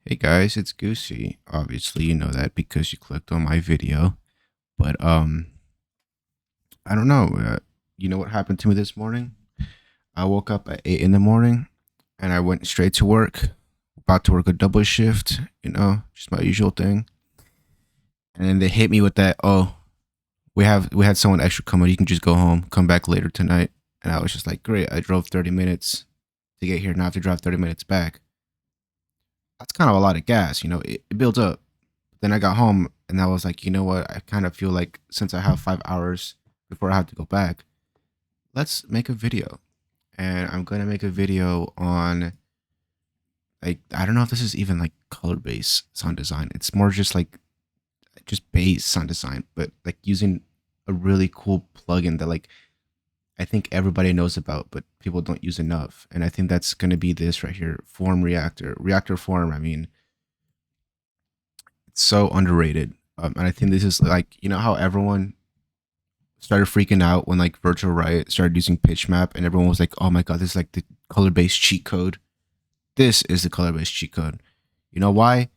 Hey guys, it's Goosey. Obviously, you know that because you clicked on my video. But I don't know. You know what happened to me this morning? I woke up at 8 in the morning and I went straight to work. About to work a double shift, just my usual thing. And then they hit me with that, "Oh, we had someone extra come in. You can just go home. Come back later tonight." And I was just like, "Great. I drove 30 minutes to get here. Now I have to drive 30 minutes back." That's kind of a lot of gas, it builds up. Then I got home and I was like, you know what? I kind of feel like since I have 5 hours before I have to go back, let's make a video. And I'm gonna make a video on, like, I don't know if this is even like color based sound design. It's more just base sound design, but like using a really cool plugin that like I think everybody knows about, but people don't use enough. And I think that's gonna be this right here, Form Reactor Form. I mean, it's so underrated. And I think this is like, how everyone started freaking out when like Virtual Riot started using pitchmap, and everyone was like, "Oh my god, this is like the color based cheat code." This is the color based cheat code. You know why?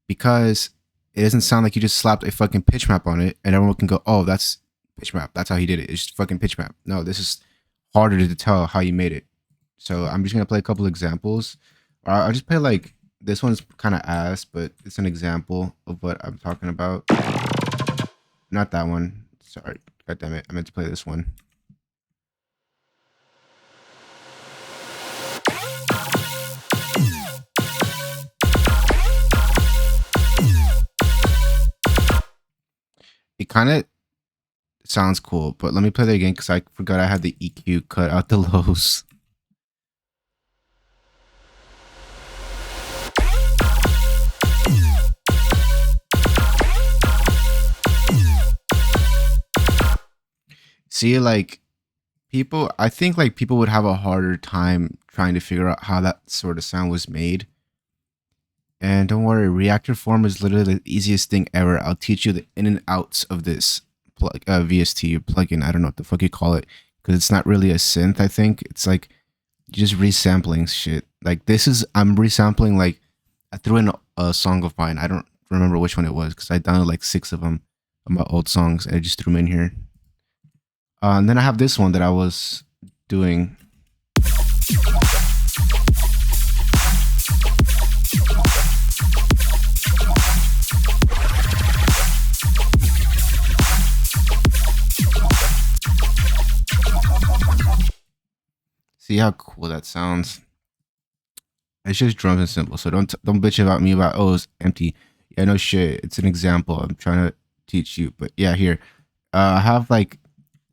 Because it doesn't sound like you just slapped a fucking pitchmap on it, and everyone can go, "Oh, that's pitchmap. That's how he did it. It's just fucking pitchmap." No, this is harder to tell how you made it. So I'm just gonna play a couple examples. I'll just play like this one's kind of ass, but it's an example of what I'm talking about. Not that one. Sorry. God damn it. I meant to play this one. It kind of sounds cool, but let me play that again because I forgot I had the EQ cut out the lows. See, like, I think like people would have a harder time trying to figure out how that sort of sound was made. And don't worry, reactor form is literally the easiest thing ever. I'll teach you the in and outs of this VST or plugin. I don't know what the fuck you call it, because it's not really a synth. I think it's like just resampling shit. Like I'm resampling, like I threw in a song of mine. I don't remember which one it was because I downloaded like 6 of them of my old songs and I just threw them in here. And then I have this one that I was doing. See how cool that sounds? It's just drums and cymbals, so don't bitch about me about, oh, it's empty. Yeah, no shit. It's an example. I'm trying to teach you, but yeah, here. I have like,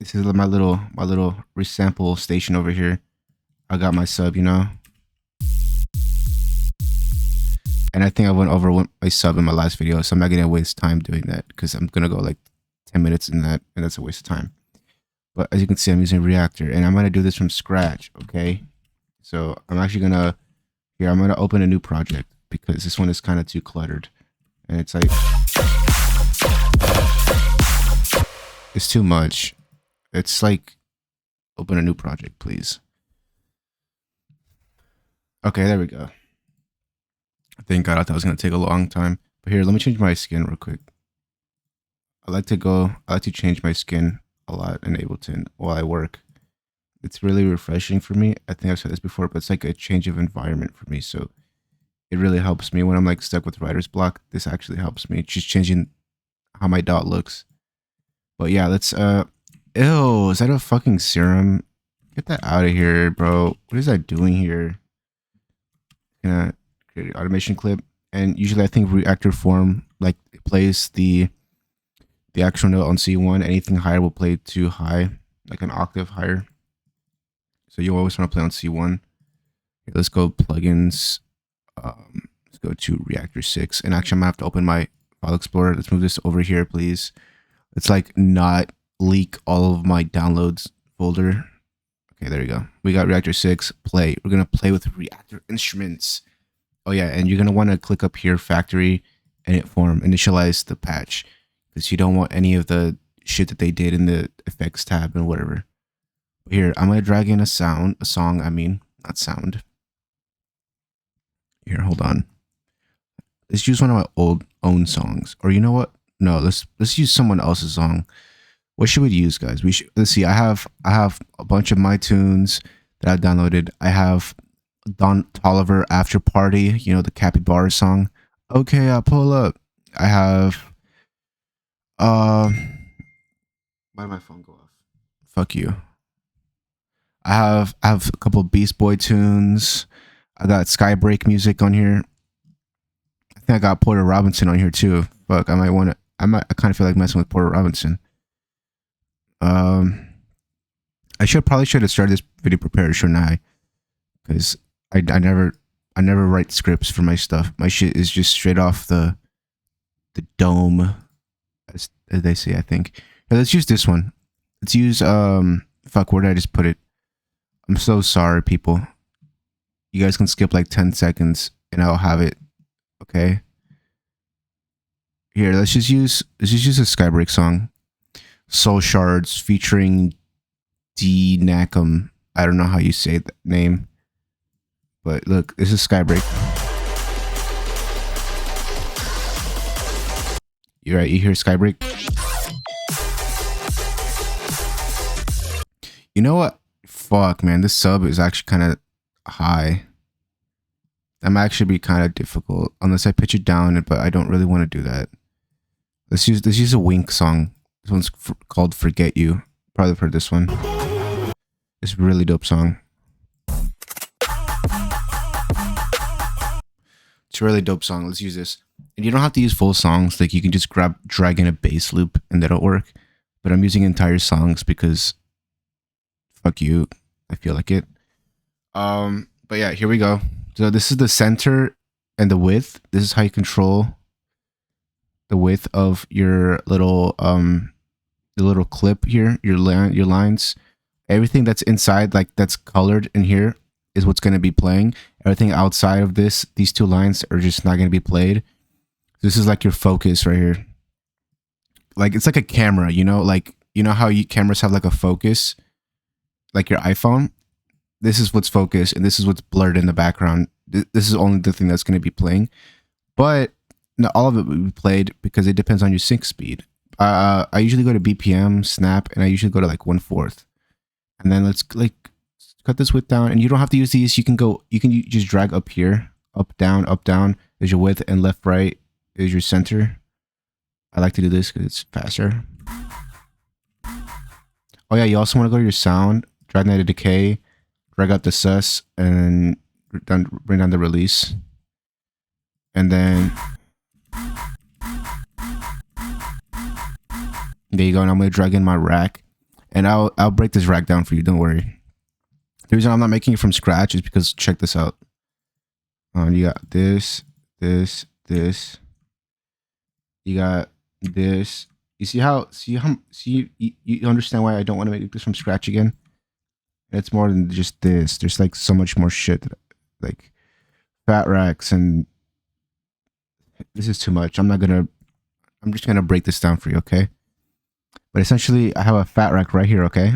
this is my little resample station over here. I got my sub, and I think I went over my sub in my last video, so I'm not gonna waste time doing that because I'm gonna go like 10 minutes in that, and that's a waste of time. But as you can see, I'm using Reactor, and I'm gonna do this from scratch. Okay, so I'm actually gonna I'm gonna open a new project because this one is kind of too cluttered, and it's like it's too much. It's like, open a new project, please. Okay, there we go. Thank God, I thought it was gonna take a long time. But here, let me change my skin real quick. I like to change my skin a lot in Ableton while I work. It's really refreshing for me. I think I've said this before, but it's like a change of environment for me. So it really helps me when I'm like stuck with writer's block. This actually helps me. It's just changing how my dot looks. But yeah, let's ew, is that a fucking serum? Get that out of here, bro. What is that doing here? Gonna create an automation clip. And usually I think reactor form like it plays the actual note on C1. Anything higher will play too high, like an octave higher. So you always want to play on C1. Okay, let's go plugins. Let's go to Reactor 6. And actually, I'm gonna have to open my file explorer. Let's move this over here, please. Let's like not leak all of my downloads folder. Okay, there you go. We got Reactor 6. Play. We're gonna play with Reactor instruments. Oh yeah, and you're gonna want to click up here, Factory, Edit Form, initialize the patch, because you don't want any of the shit that they did in the effects tab and whatever. Here, I'm gonna drag in a song. I mean, not sound. Here, hold on. let's use one of my own songs. Or you know what? No, let's use someone else's song. What should we use, guys? Let's see. I have a bunch of my tunes that I downloaded. I have Don Tolliver After Party, you know, the Capybara song. Okay, I'll pull up. I have why did my phone go off? Fuck you. I have a couple of Beast Boy tunes. I got Skybreak music on here. I think I got Porter Robinson on here too. Fuck, I kind of feel like messing with Porter Robinson. I probably should have started this video prepared, shouldn't I? Because I never write scripts for my stuff. My shit is just straight off the dome, as they say, I think. Now, let's use this one. Let's use fuck, where did I just put it? I'm so sorry, people. You guys can skip like 10 seconds and I'll have it. Okay. Here, let's just use a Skybreak song. Soul Shards featuring D Nakum. I don't know how you say that name. But look, this is Skybreak. You're right, you hear Skybreak? You know what? Fuck, man, this sub is actually kind of high. That might actually be kind of difficult unless I pitch it down, but I don't really want to do that. Let's use a Wink song. This one's called Forget You. Probably heard this one. It's a really dope song. It's a really dope song. Let's use this. And you don't have to use full songs. Like you can just drag in a bass loop and that'll work. But I'm using entire songs because fuck you. I feel like it. But yeah, here we go. So this is the center and the width. This is how you control the width of your little the little clip here, your lines. Everything that's inside, like that's colored in here, is what's going to be playing. Everything outside of these two lines are just not going to be played. This is like your focus right here. Like it's like a camera, you know, like you know how cameras have like a focus, like your iPhone. This is what's focused, and this is what's blurred in the background. This is only the thing that's going to be playing, but not all of it will be played because it depends on your sync speed. I usually go to BPM, snap, and I usually go to like 1/4. And then let's like cut this width down, and you don't have to use these. You can just drag up here, up, down is your width, and left, right is your center. I like to do this because it's faster. Oh yeah, you also want to go to your sound, drag down the decay, drag out the sus, and bring down the release. And then there you go. And I'm gonna drag in my rack, and I'll break this rack down for you. Don't worry. The reason I'm not making it from scratch is because check this out. You got this. You got this. You see you understand why I don't want to make this from scratch again? It's more than just this. There's like so much more shit, like fat racks, and this is too much. I'm just gonna break this down for you, okay? But essentially, I have a fat rack right here, okay?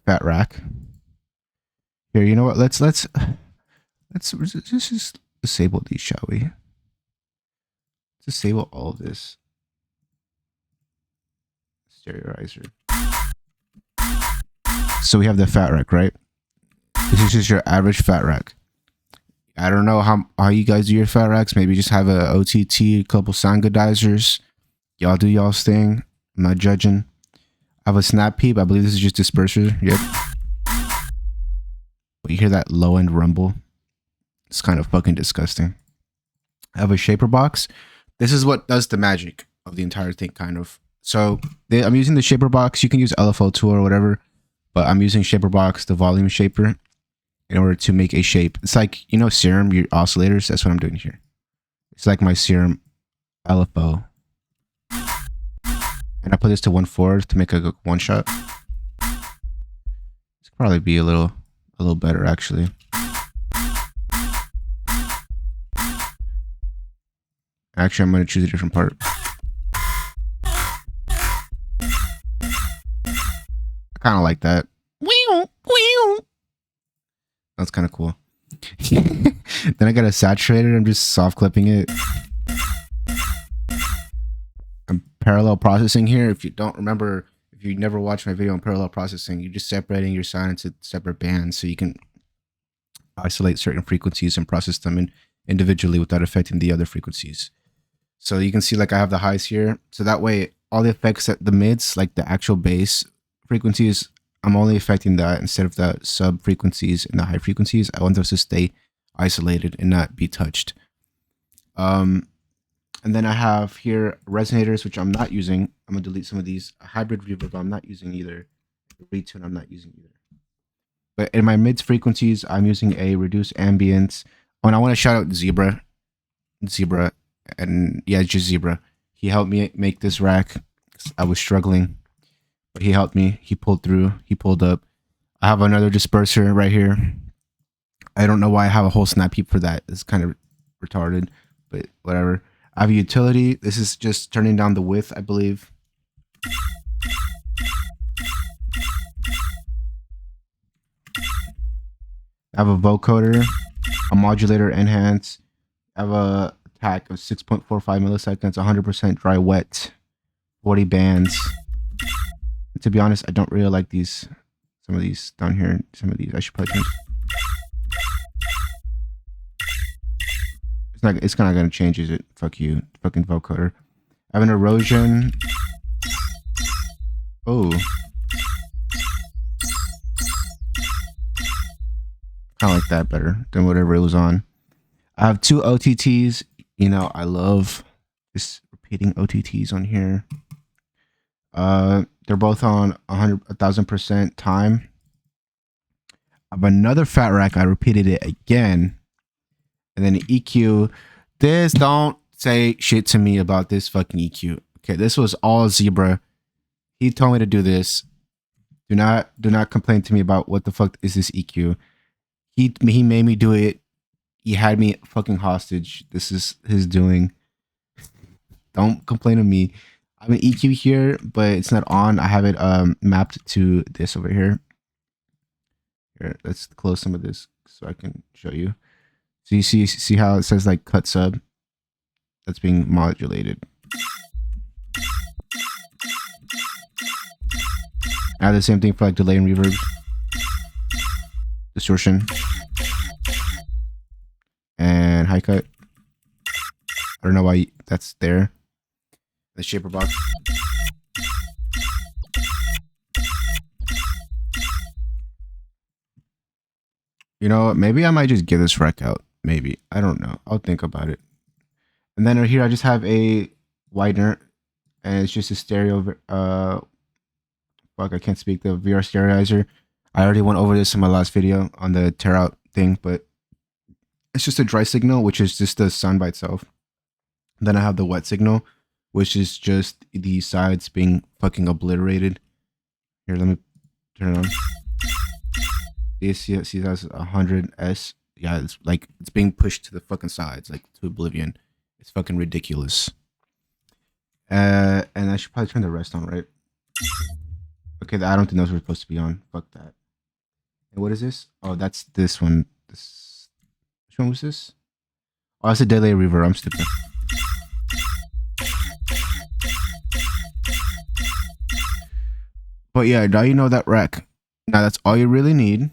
Fat rack. Here, you know what? Let's just disable these, shall we? Disable all of this. Stereoizer. So we have the fat rack, right? This is just your average fat rack. I don't know how you guys do your fat racks. Maybe just have a OTT, a couple sound goodizers. Y'all do y'all's thing. I'm not judging. I have a snap peep. I believe this is just disperser. Yep. But you hear that low end rumble? It's kind of fucking disgusting. I have a shaper box. This is what does the magic of the entire thing, kind of. So I'm using the shaper box. You can use LFO tool or whatever, but I'm using shaper box, the volume shaper, in order to make a shape. It's like, you know, serum, your oscillators. That's what I'm doing here. It's like my serum LFO. And I put this to 1/4 to make a one shot. This could probably be a little better, actually. Actually, I'm going to choose a different part. I kind of like that. That's kind of cool. Then I got a saturator. I'm just soft clipping it. parallel processing here. If you don't remember, if you never watched my video on parallel processing, you're just separating your sound into separate bands so you can isolate certain frequencies and process them individually without affecting the other frequencies. So you can see like I have the highs here. So that way all the effects at the mids, like the actual bass frequencies, I'm only affecting that instead of the sub frequencies and the high frequencies. I want those to stay isolated and not be touched. And then I have here resonators, which I'm not using. I'm gonna delete some of these. A hybrid reverb I'm not using either. Retune I'm not using either. But in my mids frequencies, I'm using a reduced ambience. Oh, and I want to shout out Zebra, and yeah, just Zebra. He helped me make this rack. I was struggling, but he helped me. He pulled through. He pulled up. I have another disperser right here. I don't know why I have a whole snap heap for that. It's kind of retarded, but whatever. I have a utility. This is just turning down the width, I believe. I have a vocoder, a modulator enhance. I have a attack of 6.45 milliseconds, 100% dry wet, 40 bands. And to be honest, I don't really like these. Some of these down here. Some of these I should probably change. It's not gonna change, is it? Fuck you, fucking vocoder. I have an erosion. Oh. Kind of like that better than whatever it was on. I have 2 OTTs. You know, I love just repeating OTTs on here. They're both on 1,000% time. I have another fat rack. I repeated it again. And then EQ. This, don't say shit to me about this fucking EQ. Okay, this was all Zebra. He told me to do this. Do not complain to me about what the fuck is this EQ. He made me do it. He had me fucking hostage. This is his doing. Don't complain to me. I have an EQ here, but it's not on. I have it mapped to this over here. Here, let's close some of this so I can show you. So you see how it says like cut sub? That's being modulated. I have the same thing for like delay and reverb. Distortion. And high cut. I don't know why that's there. The shaper box. You know what? Maybe I might just give this rack out. Maybe. I don't know. I'll think about it. And then here I just have a widener. And it's just a stereo. Fuck, I can't speak. The VR stereoizer. I already went over this in my last video on the tear out thing, but it's just a dry signal, which is just the sound by itself. Then I have the wet signal, which is just the sides being fucking obliterated. Here, let me turn it on. See, that's 100S. Yeah, it's like it's being pushed to the fucking sides, like to oblivion. It's fucking ridiculous. And I should probably turn the rest on, right? Okay, I don't think those were supposed to be on. Fuck that. And what is this? Oh, that's this one. Which one was this? Oh, that's a delay reverb. I'm stupid. But yeah, now you know that rack. Now that's all you really need.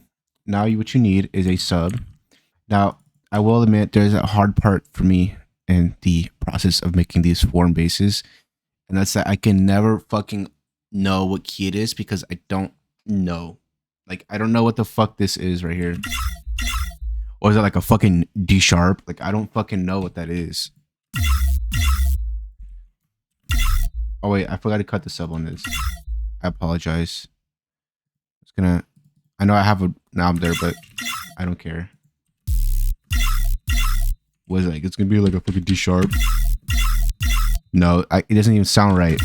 Now what you need is a sub. Now, I will admit there's a hard part for me in the process of making these form bases. And that's that I can never fucking know what key it is because I don't know. Like, I don't know what the fuck this is right here. Or is it like a fucking D sharp? Like, I don't fucking know what that is. Oh wait, I forgot to cut the sub on this. I apologize. It's gonna... I know I have a knob there, but I don't care. What is it like? It's gonna be like a fucking D sharp. No, it doesn't even sound right.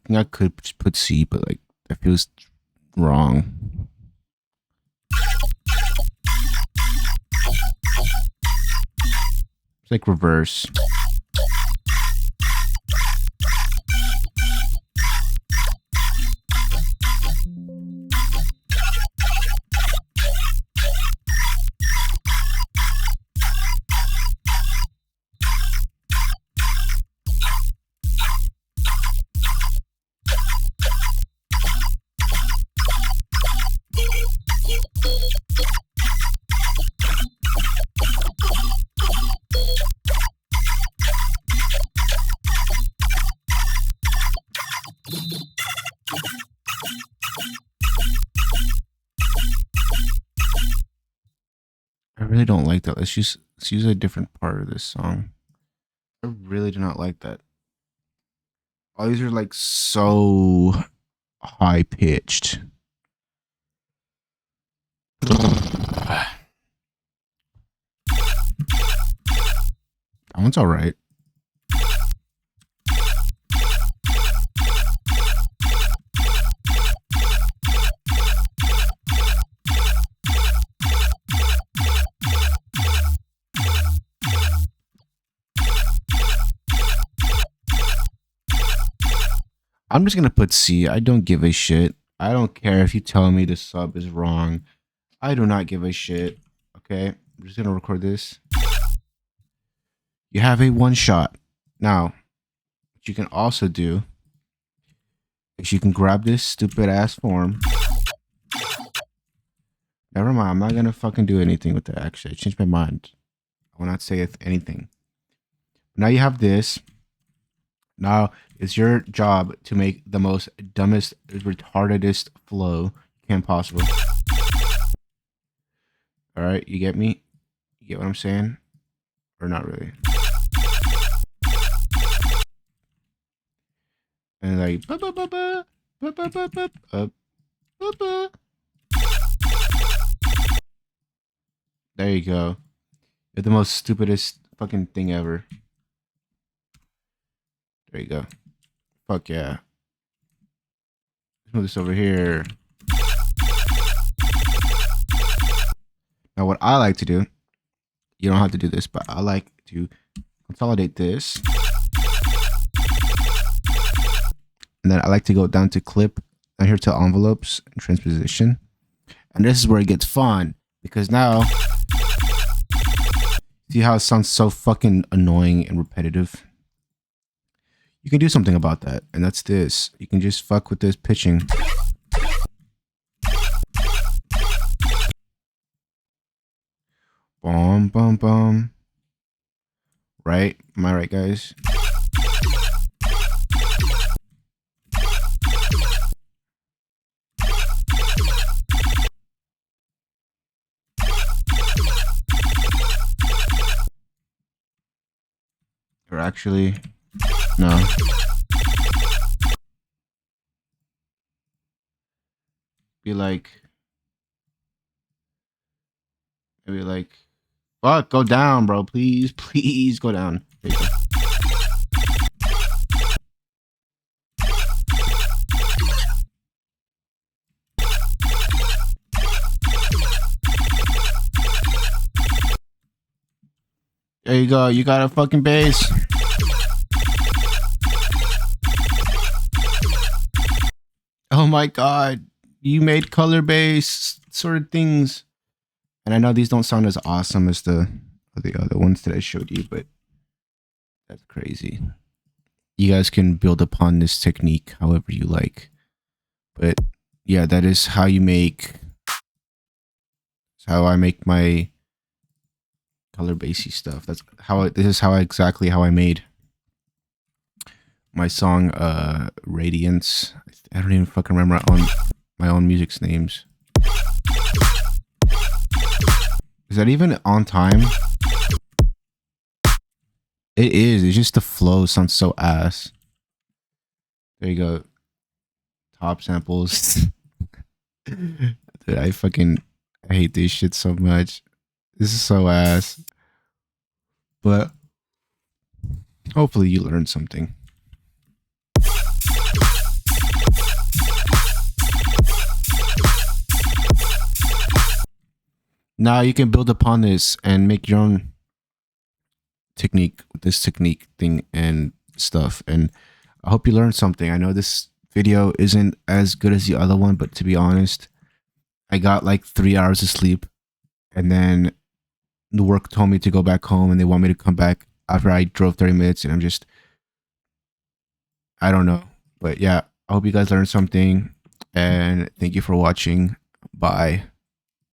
think I could just put C, but like that feels wrong. It's like reverse. I really don't like that. Let's use a different part of this song. I really do not like that. All these are like so high pitched. That one's all right. I'm just gonna put C. I don't give a shit. I don't care if you tell me the sub is wrong. I do not give a shit. Okay, I'm just gonna record this. You have a one shot. Now, what you can also do is you can grab this stupid ass form. Never mind, I'm not gonna fucking do anything with that. Actually, I changed my mind. I will not say anything. Now you have this. Now it's your job to make the most dumbest, retardedest flow you can possible. All right, you get me? You get what I'm saying? Or not really? And like, there you go. You're the most stupidest fucking thing ever. There you go. Fuck yeah. Let's move this over here. Now what I like to do, you don't have to do this, but I like to consolidate this. And then I like to go down to clip, and here to envelopes and transposition. And this is where it gets fun, because now, see how it sounds so fucking annoying and repetitive? You can do something about that, and that's this. You can just fuck with this pitching. Boom, boom, boom. Right? Am I right, guys? Or actually, no. Be like, maybe like, fuck, go down, bro. Please, please go down. There you go. There you go. You got a fucking bass. Oh my god. You made color bass sort of things. And I know these don't sound as awesome as the other ones that I showed you, but that's crazy. You guys can build upon this technique however you like. But yeah, that is how you make, that's how I make my color bassy stuff. That's how this is how exactly how I made my song Radiance. I don't even fucking remember my own music's names. Is that even on time? It is. It's just the flow sounds so ass. There you go. Top samples. Dude, I hate this shit so much. This is so ass. But hopefully you learned something. Now you can build upon this and make your own technique with this technique thing and stuff. And I hope you learned something. I know this video isn't as good as the other one, but to be honest, I got like 3 hours of sleep, and then the work told me to go back home, and they want me to come back after I drove 30 minutes, and I don't know. But yeah, I hope you guys learned something, and thank you for watching. Bye.